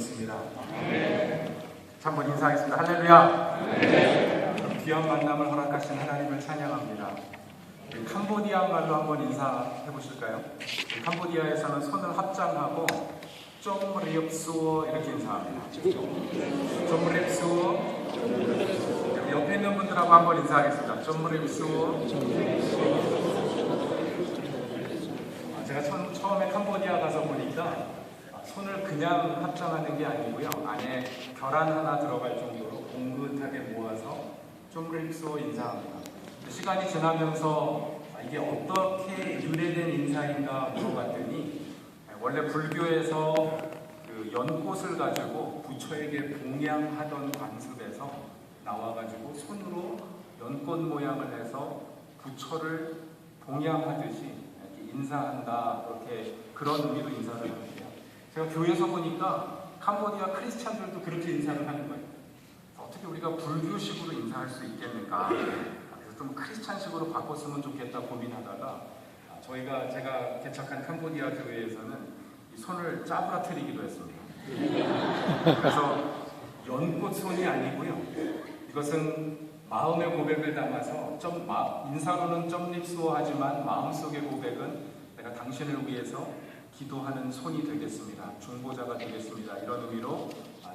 믿습니다. 한번 인사하겠습니다. 할렐루야. 귀한 만남을 허락하신 하나님을 찬양합니다. 캄보디아 말로 한번 인사해 보실까요? 캄보디아에서는 손을 합장하고 좀리업수어 이렇게 인사합니다. 좀리업수어. 옆에 있는 분들하고 한번 인사하겠습니다. 좀리업수어. 제가 처음에 캄보디아 가서 보니까 손을 그냥 합장하는 게 아니고요, 안에 결안 하나 들어갈 정도로 봉긋하게 모아서 좀리업수어 인사합니다. 시간이 지나면서 이게 어떻게 유래된 인사인가 물어봤더니 원래 불교에서 그 연꽃을 가지고 부처에게 봉양하던 관습에서 나와가지고 손으로 연꽃 모양을 해서 부처를 봉양하듯이 인사한다, 이렇게 그런 의미로 인사를 하는데요. 제가 교회에서 보니까 캄보디아 크리스찬들도 그렇게 인사를 하는 거예요. 어떻게 우리가 불교식으로 인사할 수 있겠는가? 그래서 좀 크리스찬식으로 바꿨으면 좋겠다 고민하다가 제가 개척한 캄보디아 교회에서는 이 손을 짜부라뜨리기로 했습니다. 그래서 연꽃 손이 아니고요. 이것은 마음의 고백을 담아서 인사로는 점립수어 하지만 마음속의 고백은 내가 당신을 위해서 기도하는 손이 되겠습니다. 중보자가 되겠습니다. 이런 의미로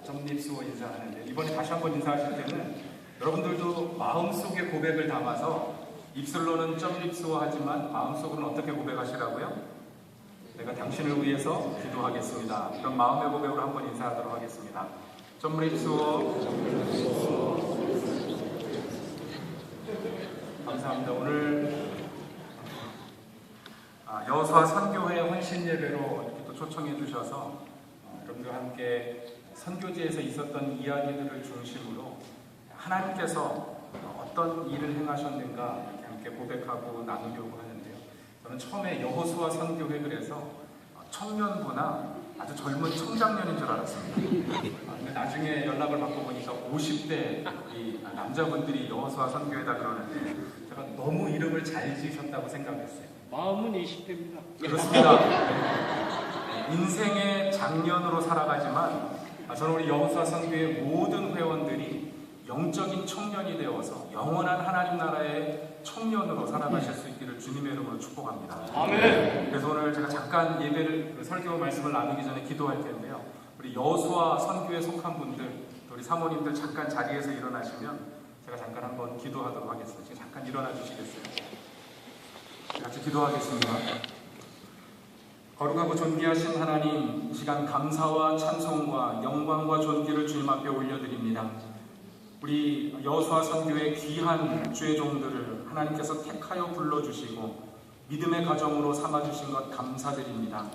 점립수어 인사하는데, 이번에 다시 한번 인사하실 때는 여러분들도 마음속의 고백을 담아서 입술로는 점립수어 하지만 마음속으로는 어떻게 고백하시라고요? 내가 당신을 위해서 기도하겠습니다. 그럼 마음의 고백으로 한번 인사하도록 하겠습니다. 점립수어. 감사합니다. 오늘 여호수아 선교회 헌신 예배로 이렇게 또 초청해 주셔서 여러분들과 함께 선교지에서 있었던 이야기들을 중심으로 하나님께서 어떤 일을 행하셨는가 이렇게 함께 고백하고 나누려고 하는데요. 저는 처음에 여호수아 선교회 그래서 청년부나 아주 젊은 청장년인 줄 알았습니다. 근데 나중에 연락을 받고 보니까 50대 이 남자분들이 여호수아 선교회다 그러는데 제가 너무 이름을 잘 지으셨다고 생각했어요. 마음은 20대입니다. 그렇습니다. 인생의 장년으로 살아가지만 저는 우리 여호수아 선교회 모든 회원들이 영적인 청년이 되어서 영원한 하나님 나라의 청년으로 살아가실 수 있기를 주님의 이름으로 축복합니다. 아멘. 그래서 오늘 제가 잠깐 예배를 설교 말씀을 나누기 전에 기도할 텐데요. 우리 여호수아 선교에 속한 분들, 또 우리 사모님들 잠깐 자리에서 일어나시면 제가 잠깐 한번 기도하도록 하겠습니다. 잠깐 일어나 주시겠어요? 같이 기도하겠습니다. 거룩하고 존귀하신 하나님, 이 시간 감사와 찬송과 영광과 존귀를 주님 앞에 올려드립니다. 우리 여호수아 선교의 귀한 주의 종들을 하나님께서 택하여 불러주시고 믿음의 가정으로 삼아주신 것 감사드립니다.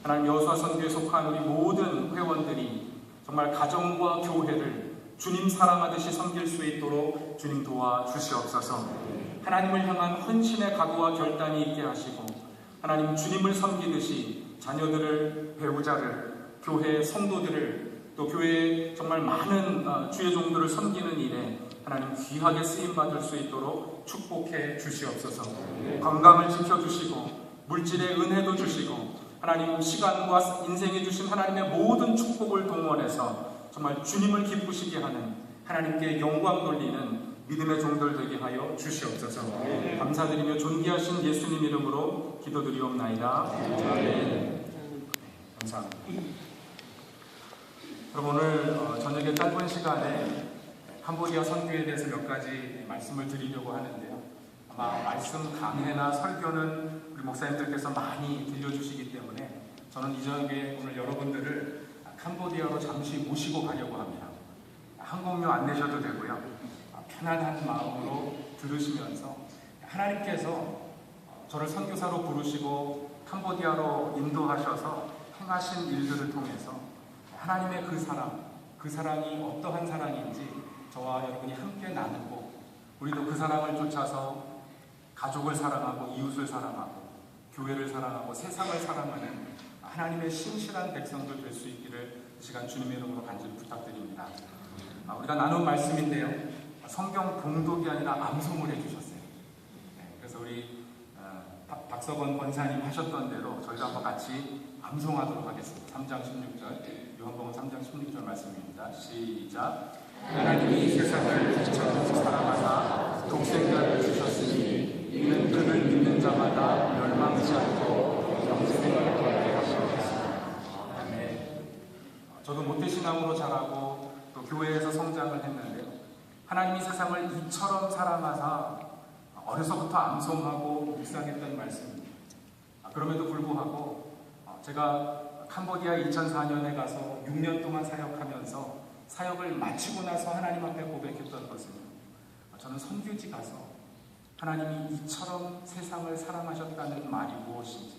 하나님, 여호수아 선교에 속한 우리 모든 회원들이 정말 가정과 교회를 주님 사랑하듯이 섬길 수 있도록 주님 도와주시옵소서. 하나님을 향한 헌신의 각오와 결단이 있게 하시고 하나님, 주님을 섬기듯이 자녀들을, 배우자를, 교회 성도들을, 또 교회에 정말 많은 주의 종들을 섬기는 일에 하나님 귀하게 쓰임받을 수 있도록 축복해 주시옵소서. 건강을 지켜주시고 물질의 은혜도 주시고 하나님, 시간과 인생에 주신 하나님의 모든 축복을 동원해서 정말 주님을 기쁘시게 하는, 하나님께 영광 돌리는 믿음의 종들 되게 하여 주시옵소서. 감사드리며 존귀하신 예수님 이름으로 기도드리옵나이다. 아멘. 감사합니다. 그럼 오늘 저녁에 짧은 시간에 캄보디아 선교에 대해서 몇 가지 말씀을 드리려고 하는데요. 아마 말씀 강해나 설교는 우리 목사님들께서 많이 들려주시기 때문에 저는 이 저녁에 오늘 여러분들을 캄보디아로 잠시 모시고 가려고 합니다. 항공료 안 내셔도 되고요. 편안한 마음으로 들으시면서 하나님께서 저를 선교사로 부르시고 캄보디아로 인도하셔서 행하신 일들을 통해서 하나님의 그 사랑이 어떠한 사랑인지 저와 여러분이 함께 나누고, 우리도 그 사랑을 쫓아서 가족을 사랑하고 이웃을 사랑하고 교회를 사랑하고 세상을 사랑하는 하나님의 신실한 백성들 될 수 있기를 이 시간 주님의 이름으로 간절히 부탁드립니다. 우리가 나눈 말씀인데요, 성경 봉독이 아니라 암송을 해주셨어요. 그래서 우리 박석원 권사님 하셨던 대로 저희도 한번 같이 암송하도록 하겠습니다. 3장 16절 요한복음 3장 16절 말씀입니다. 시작. 하나님이 세상을 이처럼 사랑하사 독생자를 주셨으니 이는 그를 믿는 자마다 멸망치 않고 영생을 얻게 하시옵소서. 아멘. 저도 모태신앙으로 자라고 또 교회에서 성장을 했는데요. 하나님이 세상을 이처럼 사랑하사 어려서부터 암송하고 묵상했던 말씀입니다. 그럼에도 불구하고 제가 캄보디아 2004년에 가서 6년 동안 사역하면서 사역을 마치고 나서 하나님 앞에 고백했던 것은 저는 선교지 가서 하나님이 이처럼 세상을 사랑하셨다는 말이 무엇인지,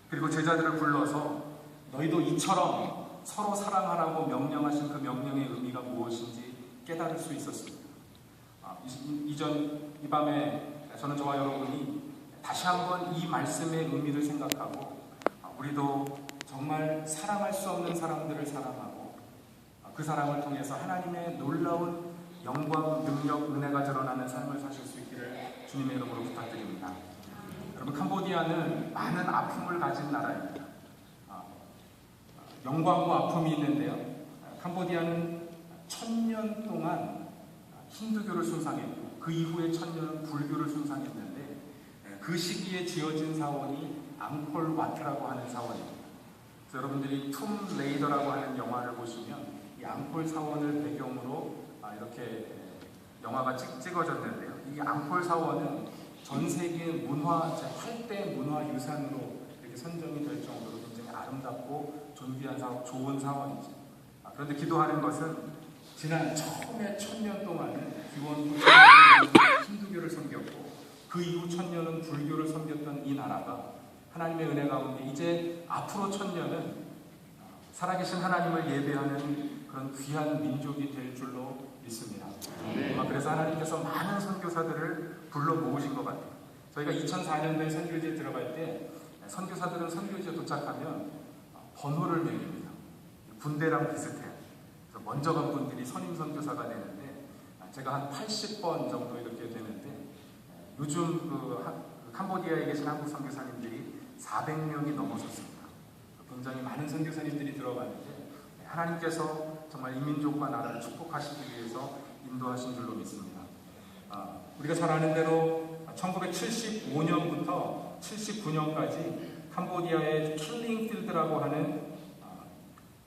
그리고 제자들을 불러서 너희도 이처럼 서로 사랑하라고 명령하신 그 명령의 의미가 무엇인지 깨달을 수 있었습니다. 이 밤에 저는 저와 여러분이 다시 한번 이 말씀의 의미를 생각하고 우리도 정말 사랑할 수 없는 사람들을 사랑하고 그 사랑을 통해서 하나님의 놀라운 영광, 능력, 은혜가 드러나는 삶을 사실 수 있기를 주님의 이름으로 부탁드립니다. 여러분, 캄보디아는 많은 아픔을 가진 나라입니다. 영광과 아픔이 있는데요. 캄보디아는 1000년 동안 힌두교를 숭상했고 그 이후에 1000년은 불교를 숭상했는데 그 시기에 지어진 사원이 앙콜와트라고 하는 사원입니다. 그래서 여러분들이 툼 레이더라고 하는 영화를 보시면 이 앙콜 사원을 배경으로 이렇게 영화가 찍어졌는데요. 이 앙콜 사원은 전 세계 문화 제8대 문화유산으로 이렇게 선정이 될 정도로 굉장히 아름답고 존귀한 사원, 좋은 사원이죠. 그런데 기도하는 것은 지난 처음에 1000년 동안은 기원후 힌두교를 섬겼고 그 이후 1000년은 불교를 섬겼던 이 나라가 하나님의 은혜 가운데 이제 앞으로 1000년은 살아계신 하나님을 예배하는 그런 귀한 민족이 될 줄로 믿습니다. 그래서 하나님께서 많은 선교사들을 불러 모으신 것 같아요. 저희가 2004년도에 선교지에 들어갈 때 선교사들은 선교지에 도착하면 번호를 매깁니다. 군대랑 비슷해요. 그래서 먼저 간 분들이 선임 선교사가 되는데 제가 한 80번 정도 이렇게 되는데 요즘 캄보디아에 계신 한국 선교사님들이 400명이 넘어섰습니다. 굉장히 많은 선교사님들이 들어가는데 하나님께서 정말 이민족과 나라를 축복하시기 위해서 인도하신 줄로 믿습니다. 우리가 잘 아는 대로 1975년부터 79년까지 캄보디아의 킬링필드라고 하는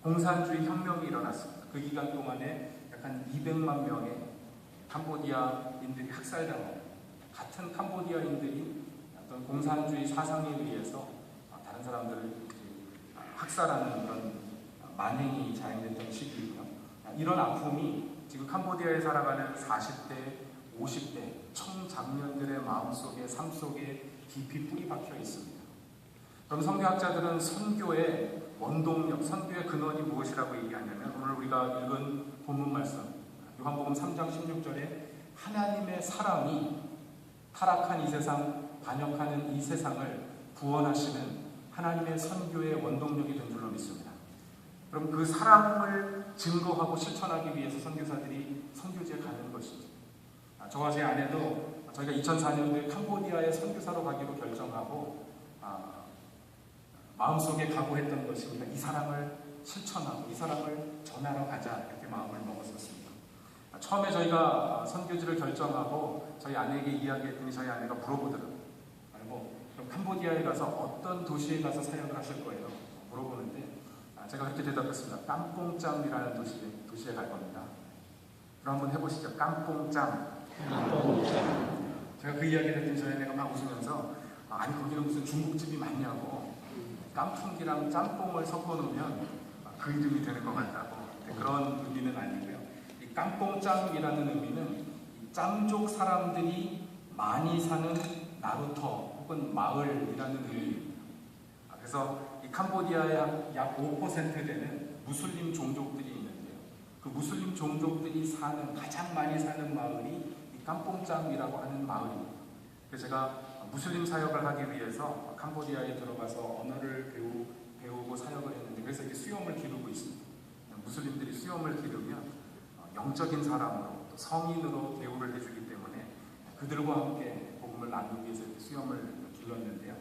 공산주의 혁명이 일어났습니다. 그 기간 동안에 약 한 200만 명의 캄보디아인들이 학살당하고 같은 캄보디아인들이 어떤 공산주의 사상에 의해서 다른 사람들을 학살하는 그런 만행이 자행됐던 시기이고요. 이런 아픔이 지금 캄보디아에 살아가는 40대, 50대 청장년들의 마음속에, 삶 속에 깊이 뿌리 박혀 있습니다. 그럼 선교학자들은 선교의 원동력, 선교의 근원이 무엇이라고 얘기하냐면 오늘 우리가 읽은 본문 말씀 요한복음 3장 16절에 하나님의 사랑이 타락한 이 세상, 반역하는 이 세상을 구원하시는 하나님의 선교의 원동력이 된 줄로 믿습니다. 그럼 그 사랑을 증거하고 실천하기 위해서 선교사들이 선교지에 가는 것이죠. 저와 제 아내도 저희가 2004년도에 캄보디아에 선교사로 가기로 결정하고 마음속에 각오했던 것입니다. 이 사랑을 실천하고 이 사랑을 전하러 가자 이렇게 마음을 먹었었습니다. 처음에 저희가 선교지를 결정하고 저희 아내에게 이야기했더니 저희 아내가 물어보더라고요. 그럼 캄보디아에 가서 어떤 도시에 가서 사역을 하실 거예요? 물어보는데 제가 그렇게 대답했습니다. 깜뽕짬이라는 도시에 갈 겁니다. 그럼 한번 해보시죠. 깜뽕짬. 제가 그 이야기를 했더니 저희 아내가 막 웃으면서 아니 거기는 무슨 중국집이 많냐고 깐풍기랑 짬뽕을 섞어놓으면 그 이름이 되는 것 같다고. 그런 의미는 아니고요. 이 깜뽕짬이라는 의미는 짬족 사람들이 많이 사는 나루터 혹은 마을이라는 의미입니다. 그래서 이 캄보디아에 약 5% 되는 무슬림 종족들이 있는데요. 그 무슬림 종족들이 가장 많이 사는 마을이 이 깜뽕짬이라고 하는 마을입니다. 그래서 제가 무슬림 사역을 하기 위해서 캄보디아에 들어가서 언어를 배우고 사역을 했는데 그래서 이렇게 수염을 기르고 있습니다. 무슬림들이 수염을 기르면 영적인 사람으로 또 성인으로 대우를 해주기 때문에 그들과 함께 복음을 나누기 위해서 이렇게 수염을 길렀는데요.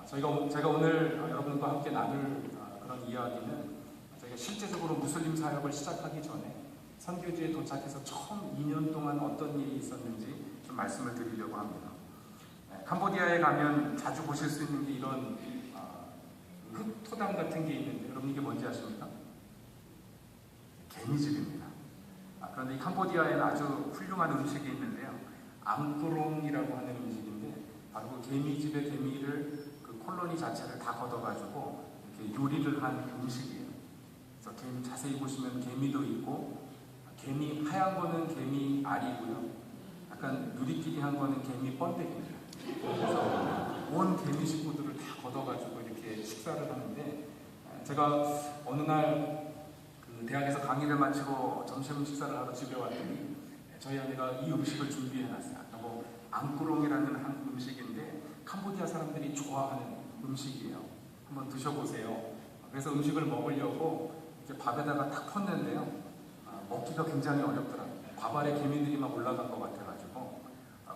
제가 오늘 여러분과 함께 나눌 그런 이야기는 저희가 저희가 실제적으로 무슬림 사역을 시작하기 전에 선교지에 도착해서 처음 2년 동안 어떤 일이 있었는지 좀 말씀을 드리려고 합니다. 캄보디아에 가면 자주 보실 수 있는 게 이런 흙토담 같은 게 있는데 여러분 이게 뭔지 아십니까? 개미집입니다. 그런데 이 캄보디아에는 아주 훌륭한 음식이 있는데요. 앙크롱이라고 하는 음식인데 바로 그 개미집의 개미를 그 콜로니 자체를 다 걷어가지고 이렇게 요리를 한 음식이에요. 그래서 개미 자세히 보시면 개미도 있고 개미 하얀 거는 개미 알이고요. 약간 누리끼리 한 거는 개미 번데기입니다. 그래서 온 개미 식구들을 다 걷어가지고 이렇게 식사를 하는데 제가 어느 날 그 대학에서 강의를 마치고 점심 식사를 하러 집에 왔더니 저희 아내가 이 음식을 준비해놨어요. 뭐 앙꾸롱이라는 한 음식인데 캄보디아 사람들이 좋아하는 음식이에요. 한번 드셔보세요. 그래서 음식을 먹으려고 이제 밥에다가 탁 폈는데요. 먹기가 굉장히 어렵더라고요. 밥 아래 개미들이 막 올라간 것 같아가지고.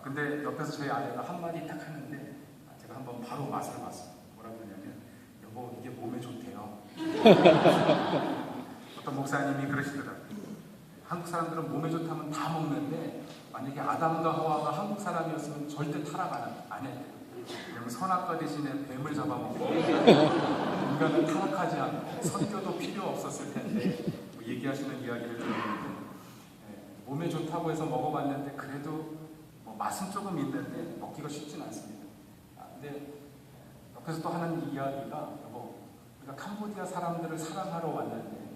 근데 옆에서 저희 아내가 한마디 딱 하는데 제가 한번 바로 맛을 봤어요. 뭐라고 그러냐면 여보 이게 몸에 좋대요. 어떤 목사님이 그러시더라고요. 한국 사람들은 몸에 좋다면 다 먹는데 만약에 아담과 하와가 한국 사람이었으면 절대 타락 안 했대요. 왜냐면 선악과 대신에 뱀을 잡아먹고 인간은 타락하지 않고 선교도 필요 없었을 텐데 뭐 얘기하시는 이야기를 들었는데 몸에 좋다고 해서 먹어봤는데 그래도 뭐 맛은 조금 있는데 먹기가 쉽진 않습니다. 근데 옆에서 또 하는 이야기가 여보 우리가 캄보디아 사람들을 사랑하러 왔는데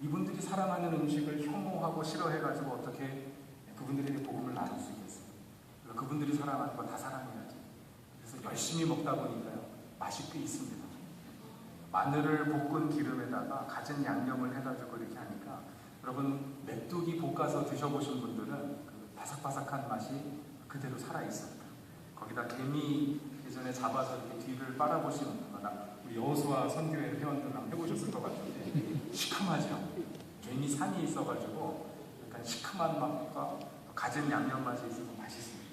이분들이 사랑하는 음식을 혐오하고 싫어해가지고 어떻게 그분들에게 복음을 나눌 수 있겠어요? 그분들이 사랑하는 거 다 사랑해야지. 그래서 열심히 먹다 보니까요 맛이 꽤 있습니다. 마늘을 볶은 기름에다가 갖은 양념을 해가지고 이렇게 하니까 여러분 메뚜기 볶아서 드셔보신 분들은 그 바삭바삭한 맛이 그대로 살아있습니다. 거기다 개미 예전에 잡아서 이렇게 뒤를 빨아보시는 거나 우리 여호수아 선교회 회원들랑 해보셨을 것 같은데 시큼하죠. 개미 산이 있어가지고 약간 시큼한 맛과 갖은 양념 맛이 있어서 맛있습니다.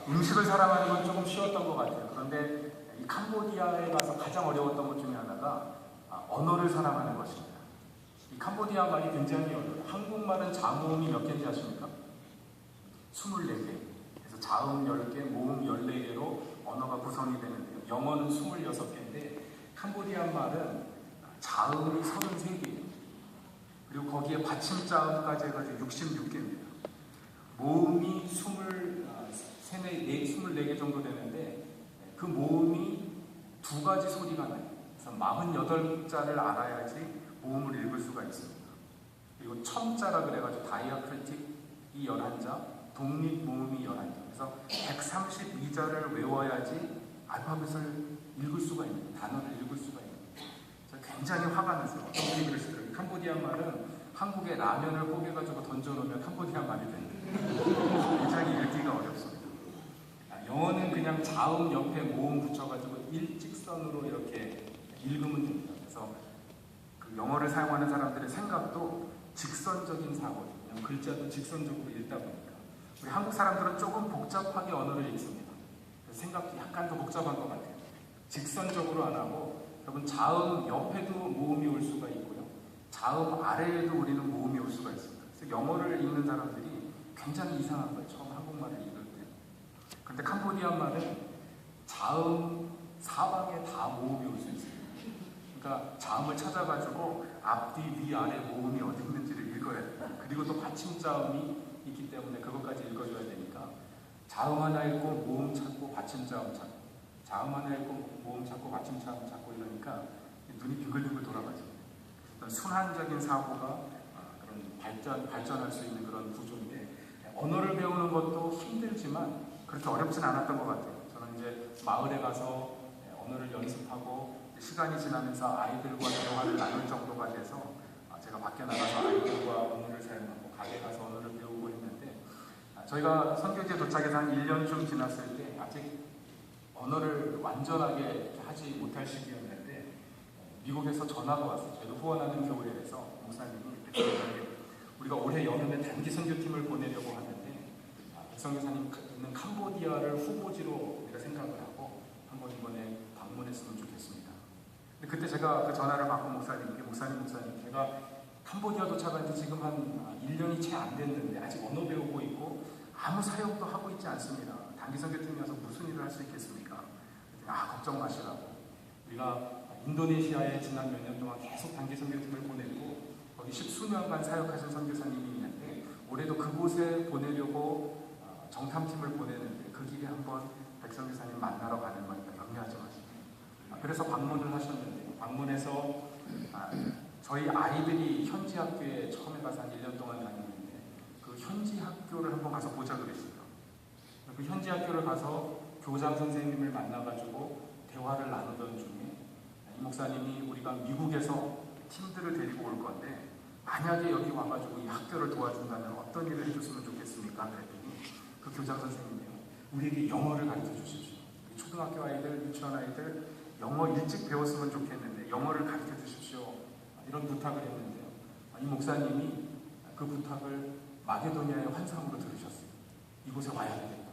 음식을 사랑하는 건 조금 쉬웠던 것 같아요. 그런데 이 캄보디아에 가서 가장 어려웠던 것 중에 하나가 언어를 사랑하는 것입니다. 이 캄보디아 말이 굉장히 어려워요. 한국말은 자음이 몇 개인지 아십니까? 24개. 그래서 자음 10개, 모음 14개로 언어가 구성이 되는데요. 영어는 26개인데 캄보디아 말은 자음이 33개예요. 그리고 거기에 받침자음까지 해가지고 66개입니다. 모음이 24개 정도 되는데 그 모음이 두 가지 소리가 나요. 그래서 48자를 알아야지 모음을 읽을 수가 있습니다. 그리고 첨자라 그래가지고 다이아크리틱이 11자, 독립 모음이 11자. 그래서 132자를 외워야지 알파벳을 읽을 수가 있는 단어를 읽을 수가 있는. 굉장히 화가 났어요. 어떤 분이 그러시더라고요. 캄보디아 말은 한국에 라면을 뽀개가지고 던져놓으면 캄보디아 말이 된다. 굉장히 읽기가 어렵습니다. 영어는 그냥 자음 옆에 모음 붙여가지고 일직선으로 이렇게 읽으면 됩니다. 그래서 그 영어를 사용하는 사람들의 생각도 직선적인 사고죠. 그냥 글자도 직선적으로 읽다 보니까. 우리 한국 사람들은 조금 복잡하게 언어를 읽습니다. 생각도 약간 더 복잡한 것 같아요. 직선적으로 안 하고 여러분 자음 옆에도 모음이 올 수가 있고요. 자음 아래에도 우리는 모음이 올 수가 있습니다. 그래서 영어를 읽는 사람들이 굉장히 이상한 거예요. 처음 한국말을 읽을 때. 그런데 캄보디아 말은 자음 사방에 다 모음이 올 수 있어요. 그러니까 자음을 찾아가지고 앞뒤 위 아래 모음이 어디 있는지를 읽어야 돼요. 그리고 또 받침자음이 있기 때문에 그것까지 읽어줘야 되니까 자음 하나 읽고 모음 찾고 받침자음 찾고 자음 하나 읽고 모음 찾고 받침자음 찾고 이러니까 눈이 빙글빙글 돌아가죠. 어떤 순환적인 사고가 그런 발전할 수 있는 그런 구조인데 언어를 배우는 것도 힘들지만 그렇게 어렵진 않았던 것 같아요. 저는 이제 마을에 가서 언어를 연습하고 시간이 지나면서 아이들과 대화를 나눌 정도가 돼서 제가 밖에 나가서 아이들과 언어를 사용하고 가게 가서 언어를 배우고 했는데 저희가 선교지에 도착해서 한 1년쯤 지났을 때 아직 언어를 완전하게 하지 못할 시기였는데 미국에서 전화가 왔어요. 저희가 후원하는 교회에서 목사님이 우리가 올해 여름에 단기 선교팀을 보내려고 하는데 백성교사님 있는 캄보디아를 후보지로 우리가 생각을 하고 한번 이번에 방문했으면 좋겠습니다. 근데 그때 제가 그 전화를 받고 목사님, 제가 캄보디아 도착한 지 지금 한 1년이 채 안 됐는데 아직 언어 배우고 있고 아무 사역도 하고 있지 않습니다. 단기 선교팀이 와서 무슨 일을 할 수 있겠습니까? 걱정 마시라고. 우리가 인도네시아에 지난 몇 년 동안 계속 단기 선교팀을 보냈고 거기 10수년간 사역하신 선교사님이 있는데 올해도 그곳에 보내려고 정탐팀을 보내는데 그 길에 한번 백선교사님 만나러 가는 거니까 염려하지 마시고. 그래서 방문을 하셨는데 방문해서 저희 아이들이 현지 학교에 처음에 가서 한 1년 동안 다니는데 그 현지 학교를 한번 가서 보자 그랬어요. 그 현지 학교를 가서 교장 선생님을 만나가지고 대화를 나누던 중에 이 목사님이 우리가 미국에서 팀들을 데리고 올 건데 만약에 여기 와가지고 이 학교를 도와준다면 어떤 일을 해줬으면 좋겠습니까? 그랬더니 그 교장 선생님이요, 우리에게 영어를 가르쳐 주십시오. 초등학교 아이들, 유치원 아이들 영어 일찍 배웠으면 좋겠는데 영어를 가르쳐 주십시오. 이런 부탁을 했는데요. 이 목사님이 그 부탁을 마게도니아의 환상으로 들으셨어요. 이곳에 와야 되겠다.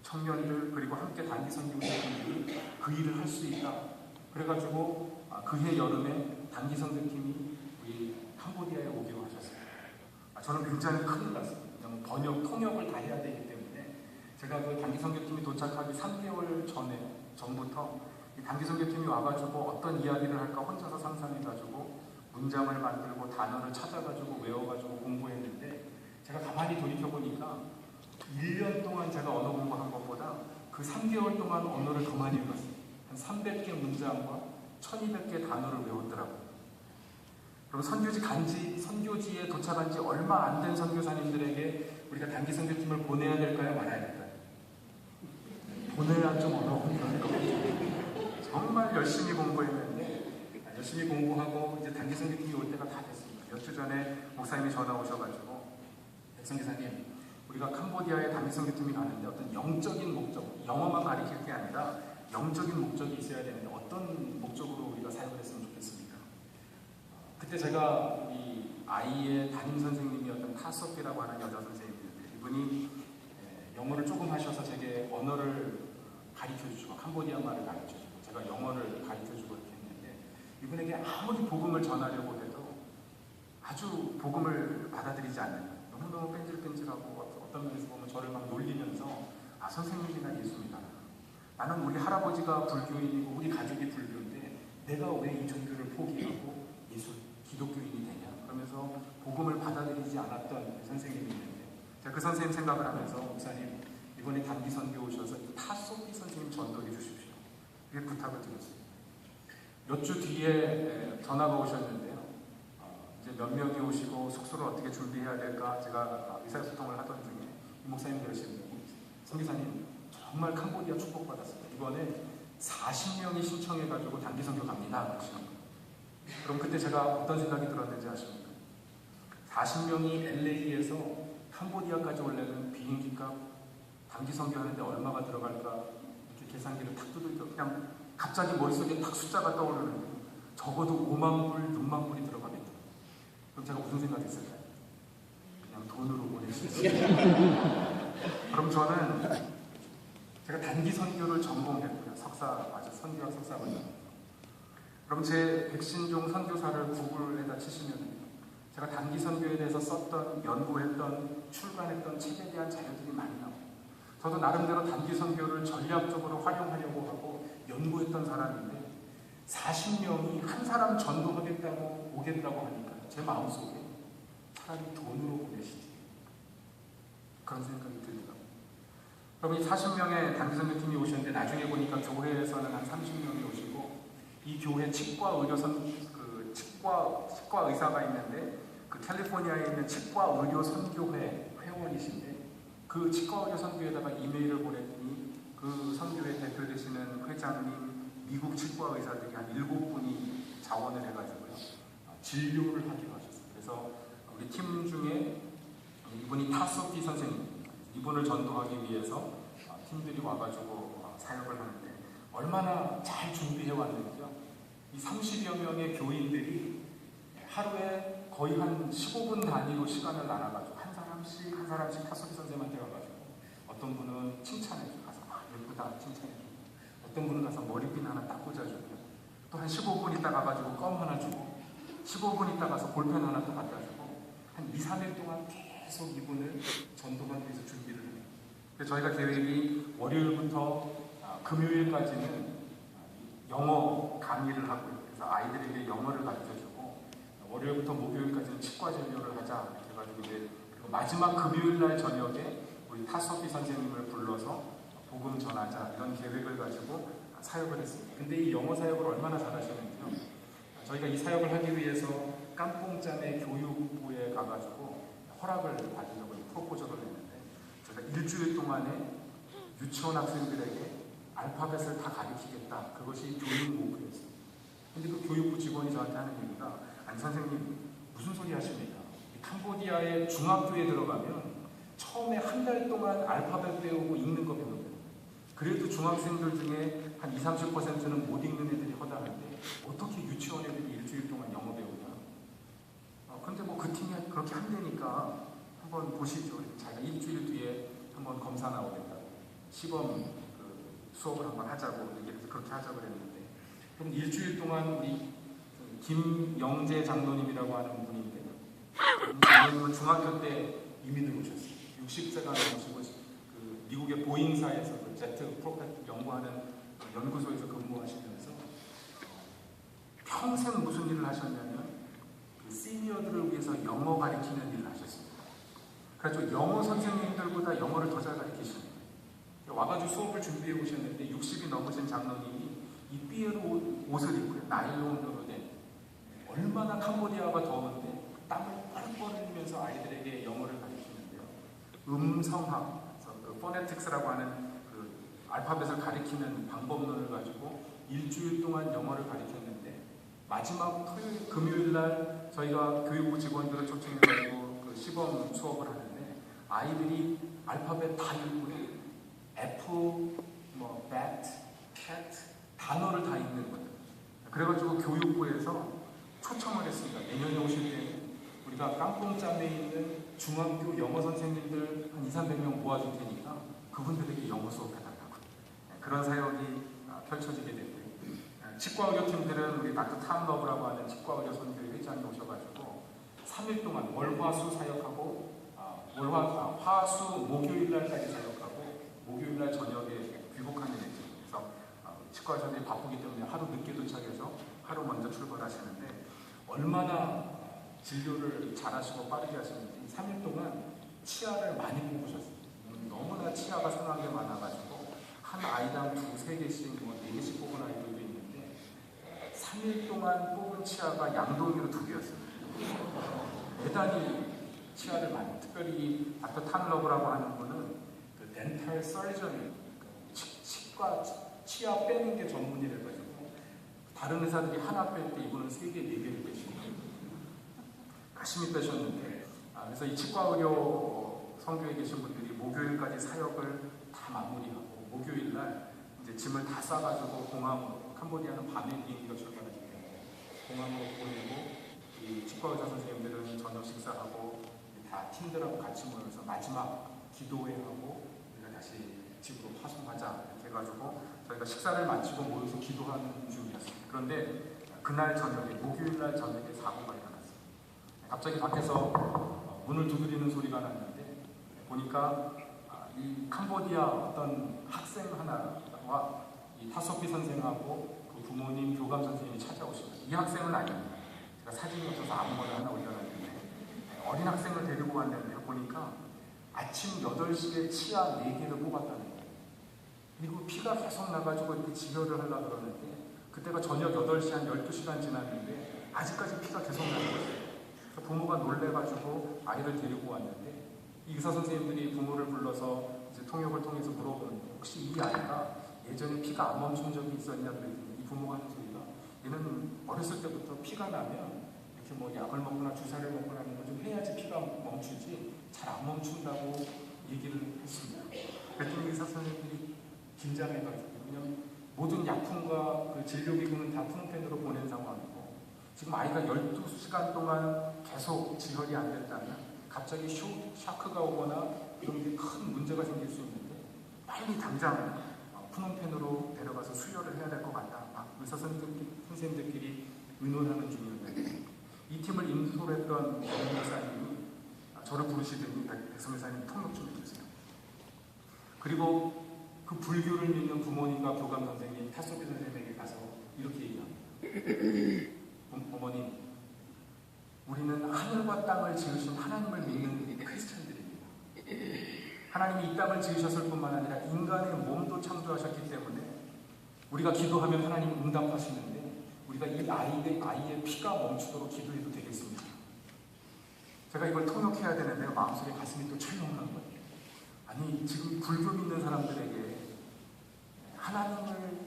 청년들 그리고 함께 단기 선교사님들이 그 일을 할 수 있다. 그래가지고 그해 여름에 단기 선교팀이 우리 캄보디아에 오기로 하셨어요. 저는 굉장히 큰일 났습니다. 통역을 다 해야 되기 때문에 제가 그 단기 선교팀이 도착하기 3개월 전부터 이 단기 선교팀이 와가지고 어떤 이야기를 할까 혼자서 상상해가지고 문장을 만들고 단어를 찾아가지고 외워가지고 공부했는데 제가 가만히 돌이켜보니까 1년 동안 제가 언어 공부한 것보다 그 3개월 동안 언어를 더 많이 읽었어요. 한 300개 문장과 1200개 단어를 외웠더라고요. 그럼 선교지에 도착한 지 얼마 안 된 선교사님들에게 우리가 단기 선교팀을 보내야 될까요? 말아야 될까요? 보내야 좀 언어 공부할 것 같아요. 정말 열심히 공부했는데 열심히 공부하고 이제 단기 선교팀이 올 때가 다 됐습니다. 몇 주 전에 목사님이 전화 오셔가지고 백선교사님, 우리가 캄보디아에 단기 선교팀이 가는데 어떤 영적인 목적, 영어만 가리킬 게 아니라 영적인 목적이 있어야 되는데 어떤 목적으로 우리가 사역을 했으면 좋겠습니까? 그때 제가 이 아이의 담임 선생님이었던 타석이라고 하는 여자 선생님이었는데 이분이 영어를 조금 하셔서 제게 언어를 가르쳐주시고 캄보디아 말을 가르쳐주고 제가 영어를 가르쳐주고 이렇게 했는데 이분에게 아무리 복음을 전하려고 해도 아주 복음을 받아들이지 않는, 너무너무 뺀질뺀질하고 어떤 면에서 보면 저를 막 놀리면서 선생님이나 예수입니다. 나는 우리 할아버지가 불교인이고 우리 가족이 불교인데 내가 왜 이 종교를 포기하고 기독교인이 되냐? 그러면서 복음을 받아들이지 않았던 선생님이 있는데 제가 그 선생님 생각을 하면서 목사님, 이번에 단기 선교 오셔서 이 타소피 선생님 전도해 주십시오. 이렇게 부탁을 드렸어요. 몇 주 뒤에 전화가 오셨는데요. 이제 몇 명이 오시고 숙소를 어떻게 준비해야 될까 제가 의사소통을 하던 중에 이 목사님 그러시는 거예요. 선교사님, 정말 캄보디아 축복받았습니다. 이번에 40명이 신청해가지고 단기 선교 갑니다. 그러시는 거예요. 그럼 그때 제가 어떤 생각이 들었는지 아십니까? 40명이 LA에서 캄보디아까지 오려면 비행기값, 단기 선교하는데 얼마가 들어갈까 이렇게 계산기를 탁 두들겨 그냥 갑자기 머릿속에 딱 숫자가 떠오르는데 적어도 5만 불, 6만 불이 들어가겠다. 그럼 제가 무슨 생각했을까요? 그냥 돈으로 보낼 수 있어요. 그럼 저는 제가 단기 선교를 전공했고요. 선교학 석사 과정. 그럼 제 백신종 선교사를 구글에다 치시면 제가 단기 선교에 대해서 썼던, 연구했던, 출간했던 책에 대한 자료들이 많이 나와요. 저도 나름대로 단기 선교를 전략적으로 활용하려고 하고 연구했던 사람인데 40명이 한 사람 전도하겠다고 오겠다고 하니까 제 마음속에 차라리 돈으로 보내시지, 그런 생각이 들더라고요. 그럼 이 40명의 단기 선교팀이 오셨는데 나중에 보니까 교회에서는 한 30명이 오시고 이 교회 치과 의사가 있는데 그 캘리포니아에 있는 치과 의료 선교회 회원이신데 그 치과 의료 선교에다가 이메일을 보냈더니 그 선교회 대표되시는 회장님, 미국 치과 의사들이 한 7분이 자원을 해가지고요 진료를 하기로 하셨어요. 그래서 우리 팀 중에 이분이 타소피 선생님, 이분을 전도하기 위해서 팀들이 와가지고 사역을 하는데 얼마나 잘 준비해 왔는지요. 이 30여 명의 교인들이 하루에 거의 한 15분 단위로 시간을 나눠가지고 한 사람씩 타소피 선생님한테 가가지고 어떤 분은 칭찬해주고 가서 예쁘다 칭찬해주고 어떤 분은 가서 머리핀 하나 딱 꽂아주고요. 또 한 15분 있다 가가지고 껌 하나 주고 15분 있다 가서 볼펜 하나 또 갖다 주고 한 2, 3일 동안 계속 이분을 전도관 위해서 준비를 해요. 그래서 저희가 계획이 월요일부터 금요일까지는 영어 강의를 하고요. 그래서 아이들에게 영어를 가르쳐주고 월요일부터 목요일까지는 치과 진료를 하자 이렇게 해가지고 이제 그리고 마지막 금요일 날 저녁에 우리 타소피 선생님을 불러서 복음 전하자 이런 계획을 가지고 사역을 했습니다. 근데 이 영어 사역을 얼마나 잘하시는지요? 저희가 이 사역을 하기 위해서 깜뽕짬의 교육부에 가가지고 허락을 받으려고 프로포저를 했는데 제가 일주일 동안에 유치원 학생들에게 알파벳을 다 가르치겠다. 그것이 교육 목표였어요. 근데 그 교육부 직원이 저한테 하는 얘기가 아니 선생님 무슨 소리 하십니까? 캄보디아의 중학교에 들어가면 처음에 한 달 동안 알파벳 배우고 읽는 거 배우거든요. 그래도 중학생들 중에 한 20, 30%는 못 읽는 애들이 허다한데 어떻게 유치원 애들이 일주일 동안 영어 배우냐? 근데 뭐 그 팀이 그렇게 한다니까 한번 보시죠. 자기가 일주일 뒤에 한번 검사 나오겠다고 시범 수업을 한번 하자고 얘기해서 그렇게 하자고 그랬는데 그럼 일주일 동안 우리 김영재 장로님이라고 하는 분인데 장로님은 중학교 때 이민을 오셨어요. 60세가 넘으시고 그 미국의 보잉사에서 그 제트 프로펠 연구하는 연구소에서 근무하시면서 평생 무슨 일을 하셨냐면 그 시니어들을 위해서 영어 가르치는 일을 하셨습니다. 그래서 영어 선생님들보다 영어를 더 잘 가르치시는 거예요. 와가지고 수업을 준비해 오셨는데 60이 넘으신 장로님이 이 삐에로 옷을 입고 나일론으로 된 얼마나 캄보디아가 더운데 땀을 뻘뻘 흘리면서 아이들에게 영어를 가르치는데요. 음성학, 그 포네틱스라고 하는 그 알파벳을 가리키는 방법론을 가지고 일주일 동안 영어를 가르쳤는데 마지막 토요일, 금요일 날 저희가 교육부 직원들을 초청해가지고 그 시범 수업을 하는데 아이들이 알파벳 다 읽고요. F, 뭐 bat, cat 단어를 다 읽는 거예요. 그래가지고 교육부에서 초청을 했습니다. 내년에 오실 때는 우리가 깜뽕짬에 있는 중학교 영어 선생님들 한 2, 300명 모아줄 테니까 그분들에게 영어 수업해달라고. 그런 사역이 펼쳐지게 됐고요. 치과의료팀들은 우리 닥터 탐러브라고 하는 치과의료 선교회 회장이 오셔가지고 3일 동안 월화수 사역하고 화수 목요일날까지 사역하고 목요일날 저녁에 귀국하는 일정. 그래서 치과의사들이 바쁘기 때문에 하루 늦게 도착해서 하루 먼저 출발하시는데 얼마나 진료를 잘하시고 빠르게 하시는지 3일 동안 치아를 많이 뽑으셨어요. 너무나 치아가 상하게 많아가지고 한 아이당 2, 3개씩 뭐 4개씩 뽑은 아이들도 있는데 3일 동안 뽑은 치아가 양동이로 2개였어요. 대단히 치아를 많이 특별히 닥터 탐러브라고 하는 분은 그 덴탈 서전 치과 치아 빼는 게 전문이래가지고 다른 의사들이 하나 뺄 때 이분은 3개, 4개를 빼시고 열심히 빼셨는데 그래서 이 치과의료 선교에 계신 분들이 목요일까지 사역을 다 마무리하고 목요일날 이제 짐을 다 싸가지고 공항으로 캄보디아는 밤에 비행기가 출발하기 때문에 공항으로 보내고 이 치과의사 선생님들은 저녁 식사하고 다 팀들하고 같이 모여서 마지막 기도회하고 우리가 다시 집으로 파송하자 이렇게 해가지고 저희가 식사를 마치고 모여서 기도하는 중이었습니다. 그런데 그날 저녁에 목요일날 저녁에 사고가 일어났어요. 갑자기 밖에서 문을 두드리는 소리가 났는데 보니까 이 캄보디아 어떤 학생 하나와 이 타소피 선생하고 그 부모님 교감 선생님이 찾아오십니다. 이 학생은 아닙니다. 제가 사진이 없어서 아무거나 하나 올려놨는데 어린 학생을 데리고 왔는데 보니까 아침 8시에 치아 4개를 뽑았다는 거예요. 그리고 피가 계속 나가지고 이렇게 지혈을 하려고 그러는데 그때가 저녁 8시 한 12시간 지났는데 아직까지 피가 계속 나는 거예요. 그래서 부모가 놀래가지고 아이를 데리고 왔는데 이 의사 선생님들이 부모를 불러서 이제 통역을 통해서 물어보는데 혹시 이 아이가 예전에 피가 안 멈춘 적이 있었냐 그랬더니 이 부모가 하는 소리가 얘는 어렸을 때부터 피가 나면 이렇게 뭐 약을 먹거나 주사를 먹거나 하는 걸 좀 해야지 피가 멈추지 잘 안 멈춘다고 얘기를 했습니다. 그랬더니 의사 선생님들이 긴장해가지고 그냥 모든 약품과 그 진료기구는 다 푸른펜으로 보낸 상황이고 지금 아이가 12시간 동안 계속 지혈이 안 됐다면 갑자기 샤크가 오거나 이런 게 큰 문제가 생길 수 있는데 빨리 당장 푸른펜으로 데려가서 수혈을 해야 될 것 같다. 막 의사 선생님들끼리 의논하는 중이었는데 이 팀을 인솔했던 백 목사님이 저를 부르시더니 백성 목사님 통역 좀 해주세요. 그리고 그 불교를 믿는 부모님과 교감 선생님, 타소비 선생님에게 가서 이렇게 얘기합니다. 어머님, 우리는 하늘과 땅을 지으신 하나님을 믿는 크리스천들입니다. 하나님이 이 땅을 지으셨을 뿐만 아니라 인간의 몸도 창조하셨기 때문에 우리가 기도하면 하나님 응답하시는데 우리가 이 아이의 피가 멈추도록 기도해도 되겠습니까? 제가 이걸 통역해야 되는데 마음속에 가슴이 또 철렁한 거예요. 아니 지금 불교 믿는 사람들에게 하나님을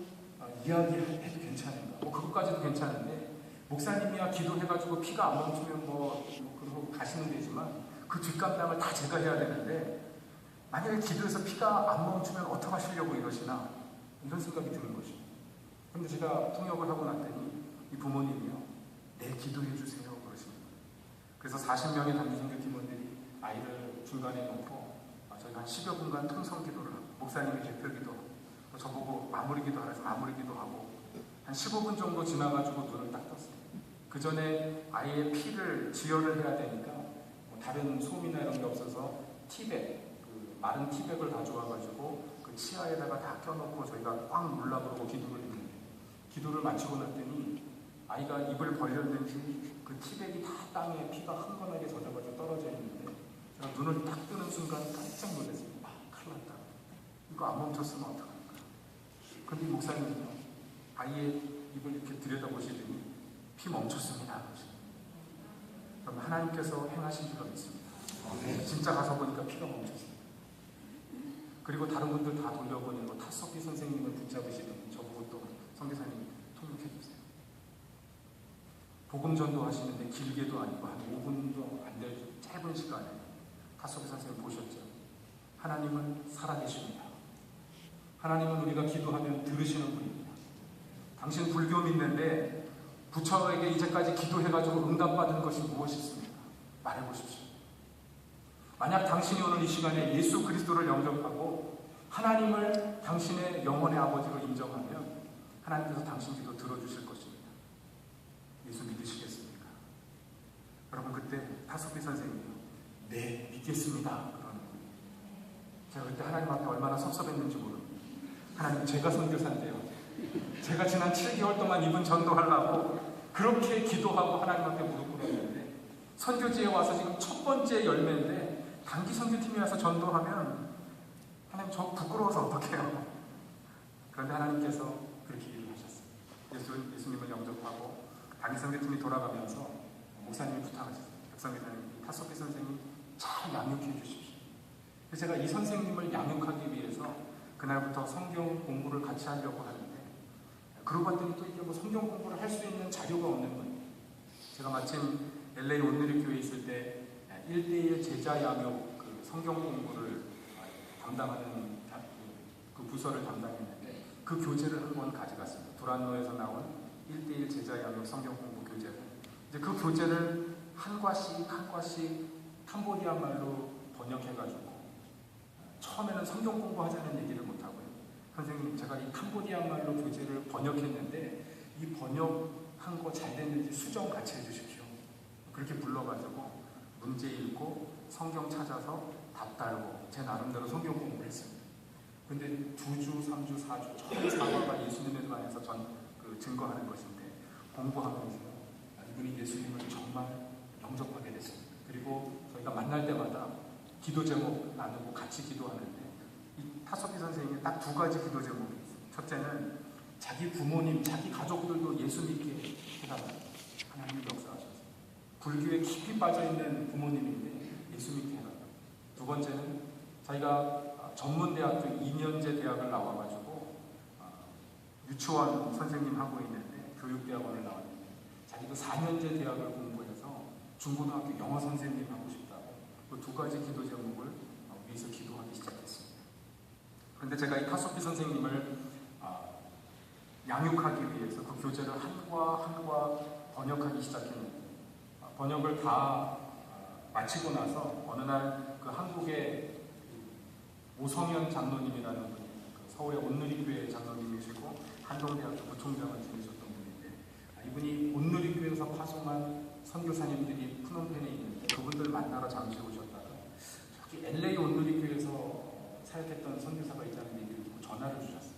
이야기해도 괜찮은가? 뭐 그것까지도 괜찮은데 목사님이야 기도해가지고 피가 안 멈추면 그러고 가시면 되지만 그 뒷감당을 다 제가 해야 되는데 만약에 기도해서 피가 안 멈추면 어떻게 하시려고 이러시나 이런 생각이 드는 거죠. 그런데 제가 통역을 하고 났더니 이 부모님이요, 네 기도해 주세요 그러십니다. 그래서 40명의 단기선교 팀원들이 아이를 중간에 놓고 저희가 한 10여 분간 통성 기도를 하고 목사님이 대표 기도하고 저보고 마무리 기도하라서 마무리 기도하고 한 15분 정도 지나가지고 눈을 딱 떴어요. 그 전에 아이의 피를 지혈을 해야 되니까 다른 솜이나 이런 게 없어서 티백, 마른 티백을 가져와가지고 그 치아에다가 다 껴놓고 저희가 꽉 눌러보고 기도를 했는데 기도를 마치고 났더니 아이가 입을 벌렸는지 그 티백이 다 땅에 피가 흥건하게 젖어가지고 떨어져 있는데 제가 눈을 딱 뜨는 순간 깜짝 놀랐어요. 큰일 났다. 이거 안 멈췄으면 어떡할까. 근데 목사님은요, 아이의 입을 이렇게 들여다보시더니 피 멈췄습니다. 그럼 하나님께서 행하신 줄로 믿습니다. 진짜 가서 보니까 피가 멈췄습니다. 그리고 다른 분들 다 돌려보니 타석기 선생님을 붙잡으시더니 저보고 또 선교사님 통역해 주세요. 복음 전도 하시는데 길게도 아니고 한 5분도 안 될 짧은 시간에 타석기 선생님 보셨죠? 하나님은 살아계십니다. 하나님은 우리가 기도하면 들으시는 분입니다. 당신 불교 믿는데 부처에게 이제까지 기도해가지고 응답받은 것이 무엇이 있습니까? 말해보십시오. 만약 당신이 오늘 이 시간에 예수 그리스도를 영접하고 하나님을 당신의 영혼의 아버지로 인정하면 하나님께서 당신 기도 들어주실 것입니다. 예수 믿으시겠습니까? 여러분 그때 타소비 선생님이 네 믿겠습니다 그러는 거예요. 제가 그때 하나님 앞에 얼마나 섭섭했는지 모릅니다. 하나님 제가 선교사인데요, 제가 지난 7개월 동안 이분 전도하려고 그렇게 기도하고 하나님 앞에 무릎 꿇었는데 선교지에 와서 지금 첫 번째 열매인데 단기 선교팀에 와서 전도하면 하나님 저 부끄러워서 어떡해요. 그런데 하나님께서 그렇게 일을 하셨어요. 예수님을 영접하고 단기 선교팀이 돌아가면서 목사님이 부탁하셨어요. 백성교사님, 타소비 선생님 잘 양육해 주십시오. 그래서 제가 이 선생님을 양육하기 위해서 그날부터 성경 공부를 같이 하려고 하는데 그러고 봤더니 또 이게 성경 공부를 할 수 있는 자료가 없는 거예요. 제가 마침 LA 온누리 교회에 있을 때 1대1 제자 양육 성경 공부를 담당하는 그 부서를 담당했는데 그 교재를 한 권 가져갔습니다. 두란노에서 나온 1대1 제자 양육 성경 공부 교재를. 이제 그 교재를 한 과씩 캄보디아 말로 번역해가지고 처음에는 성경 공부하자는 얘기를 못하고요. 선생님 제가 이 캄보디아 말로 교재를 번역했는데 이 번역한 거 잘 됐는지 수정 같이 해주십시오. 그렇게 불러가지고 문제 읽고 성경 찾아서 답 달고 제 나름대로 성경 공부를 했습니다. 근데 2주, 3주, 4주 처음 4화가 예수님에 관해서 증거하는 것인데 공부하면서 이분이 예수님을 정말 영접하게 됐습니다. 그리고 저희가 만날 때마다 기도 제목 나누고 같이 기도하는데 이 타소비 선생님이 딱 2가지 기도 제목이 있어요. 첫째는 자기 부모님, 자기 가족들도 예수 믿게 해달라. 하나님이 역사하셔서 불교에 깊이 빠져있는 부모님인데 예수 믿게 해달라. 두 번째는 자기가 전문대학교 2년제 대학을 나와가지고 유치원 선생님 하고 있는데 교육대학원을 나왔는데 자기도 4년제 대학을 공부해서 중고등학교 영어 선생님 하고 싶다고 그 2가지 기도 제목을 위해서 기도하기 시작했습니다. 그런데 제가 이 타소피 선생님을 양육하기 위해서 그 교재를 한 과 번역하기 시작했는데 번역을 다 마치고 나서 어느 날 그 한국의 오성현 장로님이라는 분이 서울의 온누리교회 장로님이시고 한동대학교 부총장을 지내셨던 분인데 이분이 온누리교회에서 파송한 선교사님들이 프놈펜에 있는데 그분들 만나러 잠시 오셨다가 저기 LA 온누리교회에서 사역했던 선교사가 있다는 얘기를 듣고 전화를 주셨어요.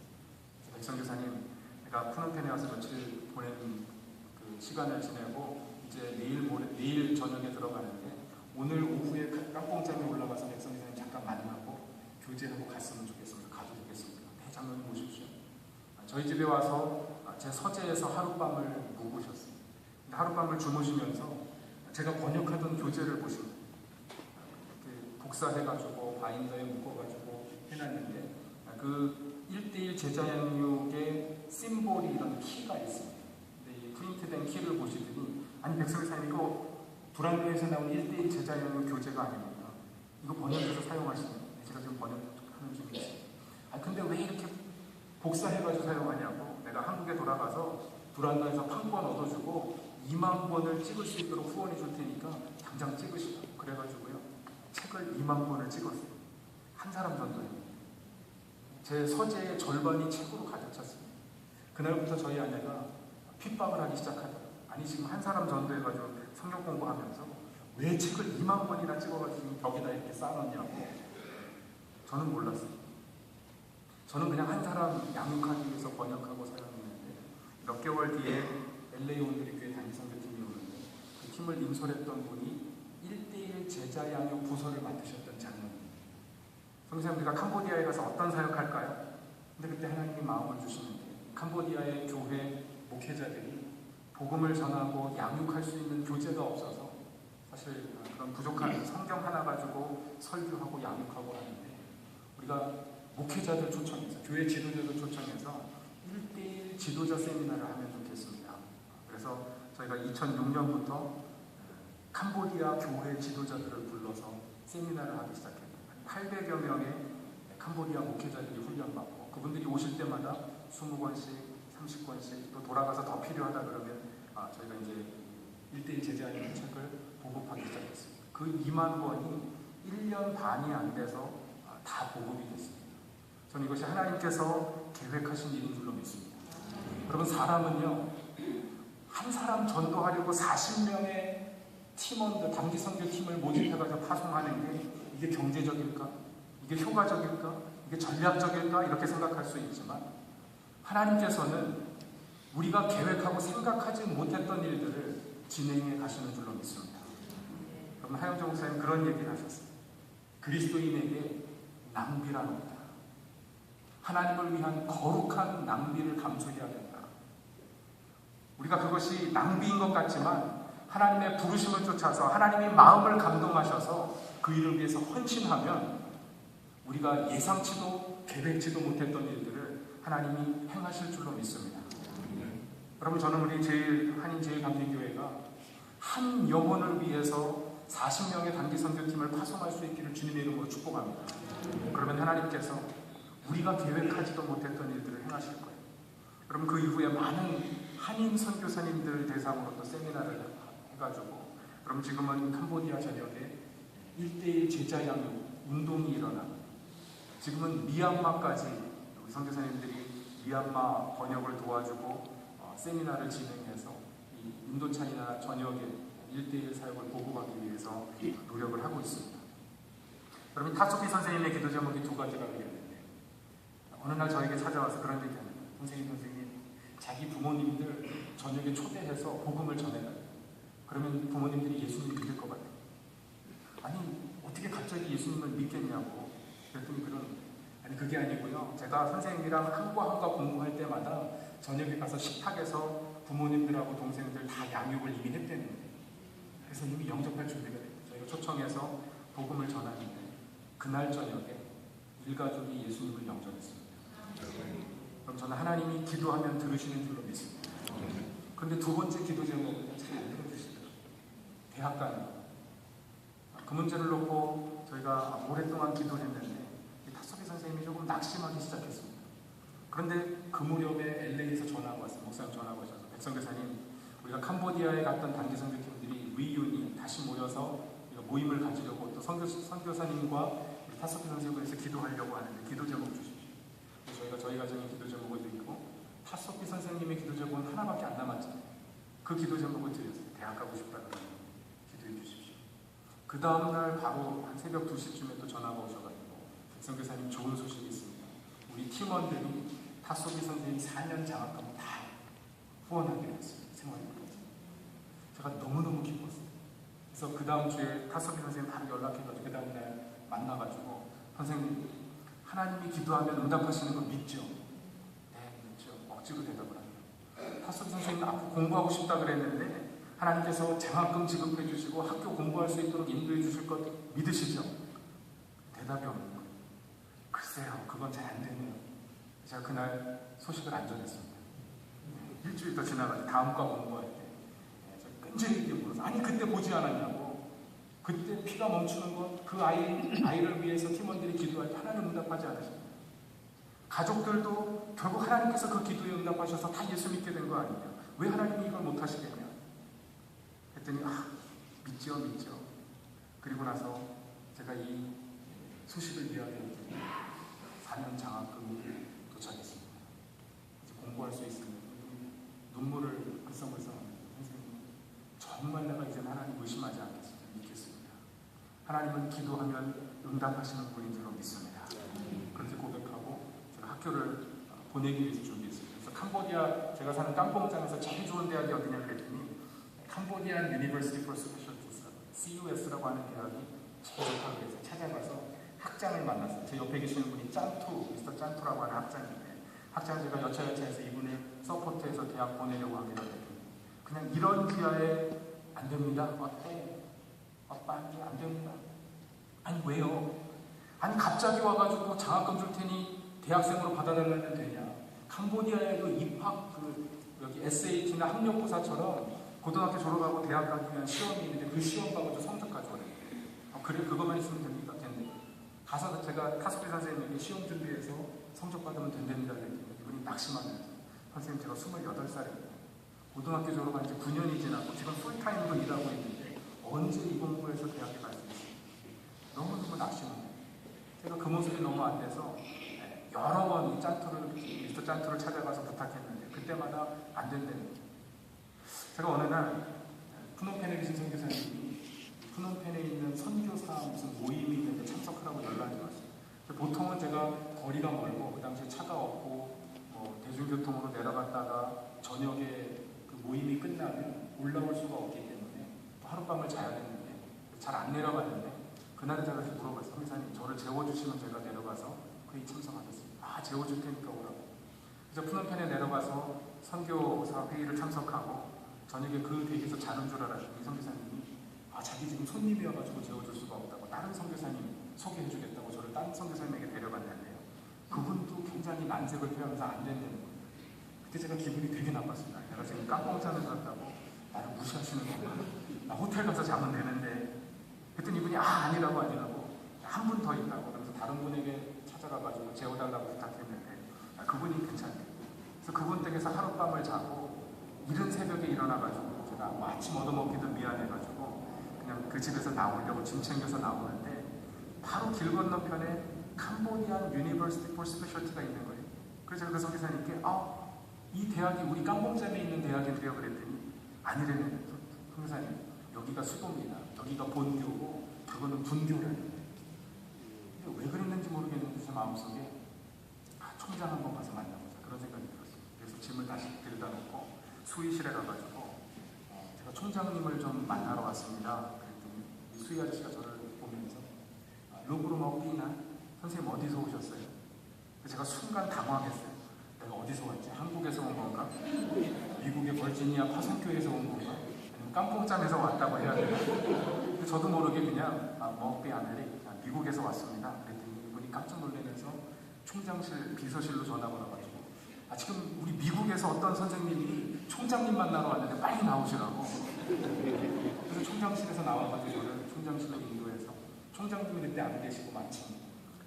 백선교사님, 내가 프놈펜에 와서 며칠 보낸 그 시간을 지내고 이제 내일 저녁에 들어가는데 오늘 오후에 깜봉장에 올라가서 백선교사님 잠깐 만나고 교제하고 갔으면 좋겠습니다. 가도 되겠습니까? 네, 장로님 모십시오. 저희 집에 와서 제 서재에서 하룻밤을 묵으셨어요. 하룻밤을 주무시면서 제가 번역하던 교재를 보시고 복사해가지고 바인더에 묶어가지고 해놨는데 그 1:1 제자 양육의 심볼이 이런 키가 있습니다. 근데 이 프린트된 키를 보시더니 아니 백설사님 이거 불안교에서 나온 1:1 제자 양육 교재가 아닙니다. 이거 번역해서 사용하시는 제가 지금 번역하는 중에 있습니다. 근데 왜 이렇게 복사해가지고 사용하냐고. 내가 한국에 돌아가서 불안나에서 판권 얻어주고 2만 권을 찍을 수 있도록 후원해 줄 테니까 당장 찍으시라고. 그래가지고요 책을 2만 권을 찍었어요. 한 사람 전도에 제 서재의 절반이 책으로 가득 찼습니다. 그날부터 저희 아내가 핍박을 하기 시작하더라고요. 아니 지금 한 사람 전도해가지고 성경 공부하면서 왜 책을 2만 권이나 찍어가지고 벽에다 이렇게 쌓아놨냐고. 저는 몰랐어요. 저는 그냥 한 사람 양육하기 위해서 번역하고 사용했는데 몇 개월 뒤에 LA 온누리교회 단기선교팀이 오는데 그 팀을 인솔했던 분이 1:1 제자 양육 부서를 맡으셨던 장로님. 선생님, 우리가 캄보디아에 가서 어떤 사역할까요? 근데 그때 하나님이 마음을 주시는데 캄보디아의 교회 목회자들이 복음을 전하고 양육할 수 있는 교재가 없어서 사실 그런 부족한 성경 하나 가지고 설교하고 양육하고 하는데 우리가 목회자들 초청해서 교회 지도자들 초청해서 1:1 지도자 세미나를 하면 좋겠습니다. 그래서 저희가 2006년부터 캄보디아 교회 지도자들을 불러서 세미나를 하기 시작했습니다. 800여 명의 캄보디아 목회자들이 훈련받고 그분들이 오실 때마다 20권씩 30권씩 또 돌아가서 더 필요하다 그러면 저희가 이제 1:1 제자의 책을 보급하기 시작했습니다. 그 2만 권이 1년 반이 안 돼서 다 보급이 됐습니다. 저는 이것이 하나님께서 계획하신 일인 줄로 믿습니다. 여러분, 사람은요 한 사람 전도하려고 40명의 팀원들, 단기선교 팀을 모집해가지고 파송하는 게 이게 경제적일까? 이게 효과적일까? 이게 전략적일까? 이렇게 생각할 수 있지만 하나님께서는 우리가 계획하고 생각하지 못했던 일들을 진행해 가시는 줄로 믿습니다. 여러분, 하영정 목사님 그런 얘기를 하셨어요. 그리스도인에게 낭비란 없다. 하나님을 위한 거룩한 낭비를 감수해야 된다. 우리가 그것이 낭비인 것 같지만 하나님의 부르심을 쫓아서 하나님이 마음을 감동하셔서 그 일을 위해서 헌신하면 우리가 예상치도 계획치도 못했던 일들을 하나님이 행하실 줄로 믿습니다. 여러분, 저는 우리 한인제일감리교회가 한 영혼을 위해서 40명의 단기선교팀을 파송할 수 있기를 주님의 이름으로 축복합니다. 그러면 하나님께서 우리가 계획하지도 못했던 일들을 행하실 거예요. 여러분, 그 이후에 많은 한인 선교사님들 대상으로 또 세미나를 해가지고 그럼 지금은 캄보디아 전역에 1:1 제자 양육 운동이 일어나 지금은 미얀마까지 우리 선교사님들이 미얀마 번역을 도와주고 세미나를 진행해서 이 인도차이나 전역에 1:1 사역을 보급하기 위해서 노력을 하고 있습니다. 여러분, 타소피 선생님의 기도 제목이 두 가지라고 얘기했는데 어느 날 저에게 찾아와서 그런 얘기합니다. 선생님, 자기 부모님들 저녁에 초대해서 복음을 전해달라요. 그러면 부모님들이 예수님 믿을 것 같아요. 아니, 어떻게 갑자기 예수님을 믿겠냐고. 그랬더니 아니, 그게 아니고요. 제가 선생님이랑 한과 공부할 때마다 저녁에 가서 식탁에서 부모님들하고 동생들 다 양육을 이미 했대는데 그래서 이미 영접할 준비가 됐어요. 저희가 초청해서 복음을 전하는데 그날 저녁에 일가족이 예수님을 영접했습니다. 그럼 저는 하나님이 기도하면 들으시는 줄로 믿습니다. 그런데 두 번째 기도 제목은 잘 안 들어주시더라고요. 대학가입니다. 그 문제를 놓고 저희가 오랫동안 기도했는데 타소비 선생님이 조금 낙심하기 시작했습니다. 그런데 그 무렵에 LA에서 전화가 왔어요. 목사님 전화가 오셔서 백성교사님, 우리가 캄보디아에 갔던 단기선교팀들이 리유니 다시 모여서 모임을 가지려고 또 선교사님과 우리 타소비 선생님께서 기도하려고 하는데 기도 제목 주십시오. 저희가 저희 가정의 기도 제목을 드리고 핫소피 선생님의 기도 제목은 하나밖에 안 남았잖아요. 그 기도 제목을 드렸어요. 대학 가고 싶다 그러면 기도해 주십시오. 그 다음날 바로 한 새벽 2시쯤에 또 전화가 오셔가지고 선교사님 좋은 소식이 있습니다. 우리 팀원들이 핫소피 선생님 4년 장학금 다 후원하기로 했습니다. 생활비까지. 제가 너무너무 기뻤어요. 그래서 그 다음 주에 핫소피 선생님 바로 연락해가지고 그 다음날 만나가지고 선생님 하나님이 기도하면 응답하시는 거 믿죠? 네, 믿죠. 억지로 대답을 합니다. 핫소피 선생님 앞으로 공부하고 싶다 그랬는데 하나님께서 장학금 지급해 주시고 학교 공부할 수 있도록 인도해 주실 것 믿으시죠? 대답이 없는 거예요. 글쎄요, 그건 잘 안 되네요. 제가 그날 소식을 안 전했습니다. 일주일 더 지나가서 다음 과 공부할 때 끈질기게 물어서 아니 그때 보지 않았냐고. 그때 피가 멈추는 건 그 아이를 위해서 팀원들이 기도할 때 하나님 응답하지 않으십니다. 가족들도 결국 하나님께서 그 기도에 응답하셔서 다 예수 믿게 된 거 아니냐. 왜 하나님이 이걸 못하시겠냐. 했더니 믿죠. 그리고 나서 제가 이 소식을 이야기했더니 4년 장학금이 도착했습니다. 이제 공부할 수 있으면 눈물을 글썽글썽합니다. 선생님 정말 내가 이제 하나님 의심하지 않겠습니다. 믿겠습니다. 하나님은 기도하면 응답하시는 분인 줄 믿습니다. 그렇게 고백하고 제가 학교를 보내기 위해서 준비했습니다. 그래서 캄보디아 제가 사는 깜봉장에서 제일 좋은 대학이 어디냐 그랬더니 캄보디안 유니버시티 포 스페셜티스 CUS라고 하는 대학이 제일 좋다고 해서 찾아가서 학장을 만났어요. 제 옆에 계시는 분이 미스터 짠투라고 하는 학장인데 학장 제가 여차여차해서 이분을 서포트해서 대학 보내려고 하게 됐더니 그냥 이런 기아에 안 됩니다. 어때? 오빠 안 됩니다. 아니 왜요? 아니 갑자기 와가지고 장학금 줄 테니 대학생으로 받아달라면 되냐? 캄보디아에도 입학 여기 SAT나 학력고사처럼 고등학교 졸업하고 대학 가기 위한 시험이 있는데 그 시험 봐가지고 성적 가져오래. 그래 그것만 있으면 됩니까? 된대. 가서 제가 핫소피 선생님에게 시험 준비해서 성적 받으면 된답니다. 이분이 낙심하면서 선생님 제가 28살입니다. 고등학교 졸업한 지 9년이 지나고 지금 풀타임으로 일하고 있는데 언제 이 공부해서 대학에 갈 수 있습니까? 너무너무 낙심합니다. 제가 그 모습이 너무 안 돼서 여러 번 미스터 짠투를 찾아가서 부탁했는데 그때마다 안 된다는 거예요. 제가 어느 날 푸놈펜에 계신 선교사님이 푸놈펜에 있는 선교사 무슨 모임이 있는데 참석하라고 연락이 왔어요. 보통은 제가 거리가 멀고 그 당시에 차가 없고 대중교통으로 내려갔다가 저녁에 그 모임이 끝나면 올라올 수가 없기 때문에 또 하룻밤을 자야 되는데 잘 안 내려갔는데 그날은 제가 물어봤어요. 선교사님 저를 재워주시면 제가 내려가서 회의 참석하겠습니다. 재워줄 테니까 오라고. 그래서 푸놈펜에 내려가서 선교사 회의를 참석하고 저녁에 그 대기에서 자는 줄 알았더니 선교사님이 자기 지금 손님이 와가지고 재워줄 수가 없다고 다른 선교사님 소개해주겠다고 저를 다른 선교사님에게 데려갔는데요. 그분도 굉장히 난색을 표하면서 안 된다는 거예요. 그때 제가 기분이 되게 나빴습니다. 내가 지금 깜빵장을 갔다고 나를 무시하시는 건가? 나 호텔 가서 자면 되는데 그랬더니 이분이 아니라고 한 분 더 있다고 그러면서 다른 분에게 찾아가가지고 재워달라고 부탁했는데 그분이 괜찮대요. 그래서 그분 댁에서 하룻밤을 자고 이른 새벽에 일어나가지고 제가 아침 얻어먹기도 미안해가지고 그냥 그 집에서 나오려고 짐 챙겨서 나오는데 바로 길 건너편에 캄보디안 유니버시티 포 스페셜티가 있는 거예요. 그래서 제가 그 선교사님께 이 대학이 우리 깜봉점에 있는 대학인데요 그랬더니 아니래요. 선교사님 여기가 수도입니다. 여기가 본교고 그거는 분교라는. 근데 왜 그랬는지 모르겠는데 제 마음속에 총장 한번 가서 만나보자 그런 생각이 들었어요. 그래서 짐을 다시 들여다 놓고 수의실에 가가지고 제가 총장님을 좀 만나러 왔습니다. 그랬더니 수의 아저씨가 저를 보면서 로그로 먹기나 선생님 어디서 오셨어요? 제가 순간 당황했어요. 내가 어디서 왔지? 한국에서 온 건가? 미국의 버지니아 파송교에서 온 건가? 아니면 깜봉짬에서 왔다고 해야 되나? 근데 저도 모르게 그냥 먹기 아메리 미국에서 왔습니다. 그랬더니 이분이 깜짝 놀라면서 총장실 비서실로 전화가 와가지고 지금 우리 미국에서 어떤 선생님이 총장님 만나러 왔는데 빨리 나오시라고. 그래서 총장실에서 나와가지고 저를 총장실로 인도해서 총장님이 그때 안 계시고 마침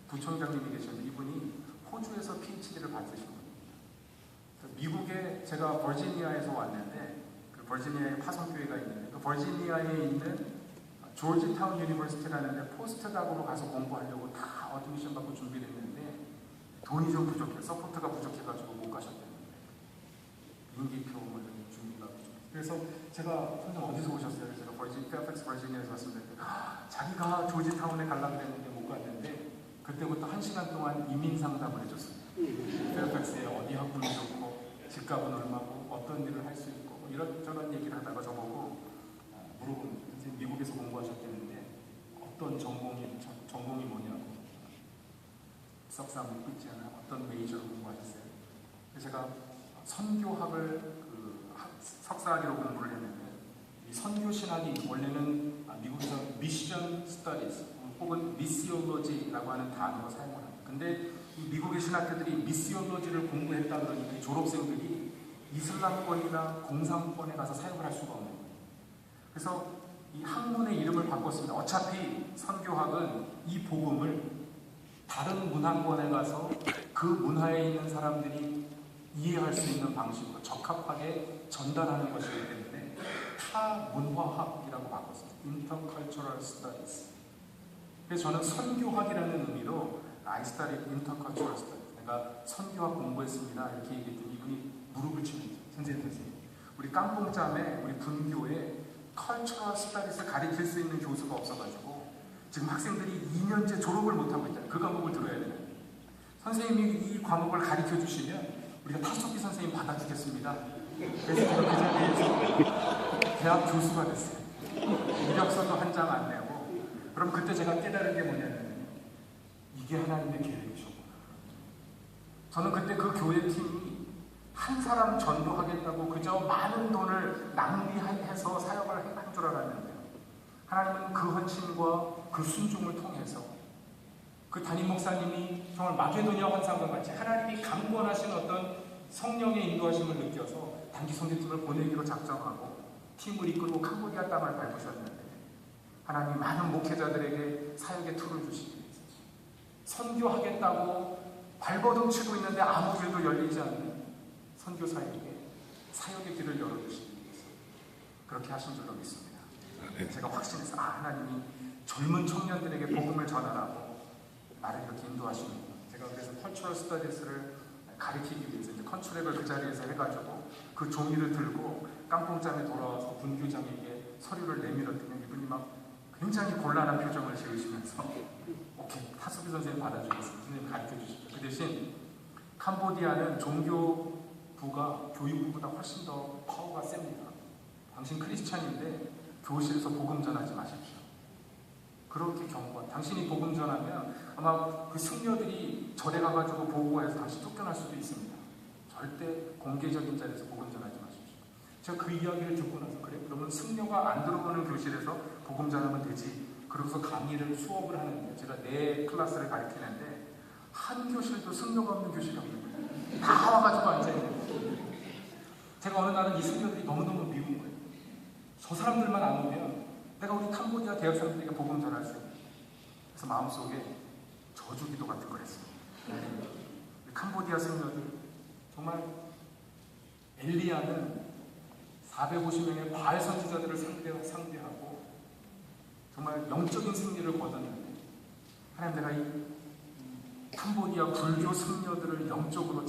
부총장님이 계셨는데 이분이 호주에서 PhD를 받으신 분입니다. 미국에 제가 버지니아에서 왔는데 그 버지니아에 파송교회가 있는데 그 버지니아에 있는 조지타운 유니버시티라는 데 포스트닥으로 가서 공부하려고 다 어드미션 받고 준비를 했는데 돈이 좀 부족해 서포트가 부족해가지고 못 가셨대요. 비행기표 뭐 이런 거 준비가 그래서 제가 선생 어디서 오셨어요? 제가 페어팩스 버지니아에서 왔습니다. 자기가 조지타운에 가려고 했는데 못 갔는데 그때부터 1시간 동안 이민 상담을 해줬어요. 페어팩스에 어디 학군이 좋고 집값은 얼마고 어떤 일을 할 수 있고 뭐 이런저런 얘기를 하다가 저보고 물어보는 선생님 미국에서 공부하셨다는데 어떤 전공이 뭐냐고 석사 묻고 있지 않아요? 어떤 메이저로 공부하셨어요? 그래서 제가 선교학을 석사학위로 공부를 했는데 이 선교신학이 원래는 미국에서 미션 스터디스 혹은 미시올로지라고 하는 단어로 사용을 합니다. 근데 이 미국의 신학교들이 미시올로지를 공부했다 그러니까 졸업생들이 이슬람권이나 공산권에 가서 사역을 할 수가 없는 거예요. 그래서 이 학문의 이름을 바꿨습니다. 어차피 선교학은 이 복음을 다른 문화권에 가서 그 문화에 있는 사람들이 이해할 수 있는 방식으로 적합하게 전달하는 것이기 때문에 타문화학이라고 바꿨습니다. Intercultural Studies. 그래서 저는 선교학이라는 의미로 I studied Intercultural Studies. 내가 선교학 공부했습니다. 이렇게 얘기했더니 이분이 무릎을 치는 거예요. 선생님. 우리 깜봉짬에 우리 분교에 Cultural Studies를 가르칠 수 있는 교수가 없어가지고 지금 학생들이 2년째 졸업을 못하고 있잖아요. 그 과목을 들어야 돼요. 선생님이 이 과목을 가르쳐 주시면 우리가 타소피 선생님 받아주겠습니다. 그래서 제가 그 자리에서 대학 교수가 됐어요. 이력서도 한 장 안 내고. 그럼 그때 제가 깨달은 게 뭐냐면 이게 하나님의 계획이셨구나. 저는 그때 그 교회 팀이 한 사람 전도하겠다고 그저 많은 돈을 낭비해서 사역을 한 줄 알았는데요. 하나님은 그 헌신과 그 순종을 통해서 그 담임 목사님이 정말 마게도니아 환상과 같이 하나님이 강권하신 어떤 성령의 인도하심을 느껴서 단기 선교팀을 보내기로 작정하고 팀을 이끌고 캄보디아 땅을 밟으셨는데 하나님이 많은 목회자들에게 사역의 툴을 주시기 위해서 선교하겠다고 발버둥 치고 있는데 아무 길도 열리지 않는 선교사에게 사역의 길을 열어주시기 위해서 그렇게 하신 줄로 믿습니다. 제가 확신해서 하나님이 젊은 청년들에게 복음을 전하라고 나를 이렇게 인도하시는구나. 제가 그래서 컬처럴 스터디스를 가르치기 위해서 이제 컨트랙을 그 자리에서 해가지고 그 종이를 들고 깜봉장에 돌아와서 분교장에게 서류를 내밀었더니 이분이 막 굉장히 곤란한 표정을 지으시면서 오케이, 타수비 선생님 받아주겠습니다. 선생님 가르쳐 주십시오. 그 대신 캄보디아는 종교부가 교육부보다 훨씬 더 파워가 셉니다. 당신 크리스찬인데 교실에서 복음 전하지 마십시오. 그렇게 경고한. 당신이 복음 전하면 아마 그 승려들이 절에 가가지고 보고해서 당신 쫓겨날 수도 있습니다. 절대 공개적인 자리에서 복음 전하지 마십시오. 제가 그 이야기를 듣고 나서 그래? 그러면 승려가 안 들어오는 교실에서 복음 전하면 되지. 그러고서 강의를 수업을 하는데 제가 4클래스를 가르치는데 한 교실도 승려가 없는 교실이 없는 거예요. 다 와가지고 앉아있는 거예요. 제가 어느 날은 이 승려들이 너무너무 미운 거예요. 저 사람들만 안 오면 내가 우리 캄보디아 대학 사람들에게 복음 전할 수 있는. 그래서 마음속에 저주기도 같은 걸 했어요. 우리 캄보디아 승려들 정말 엘리야는 450명의 바알 선지자들을 상대하고 정말 영적인 승리를 거뒀는데 하나님 내가 이 캄보디아 불교 승려들을 영적으로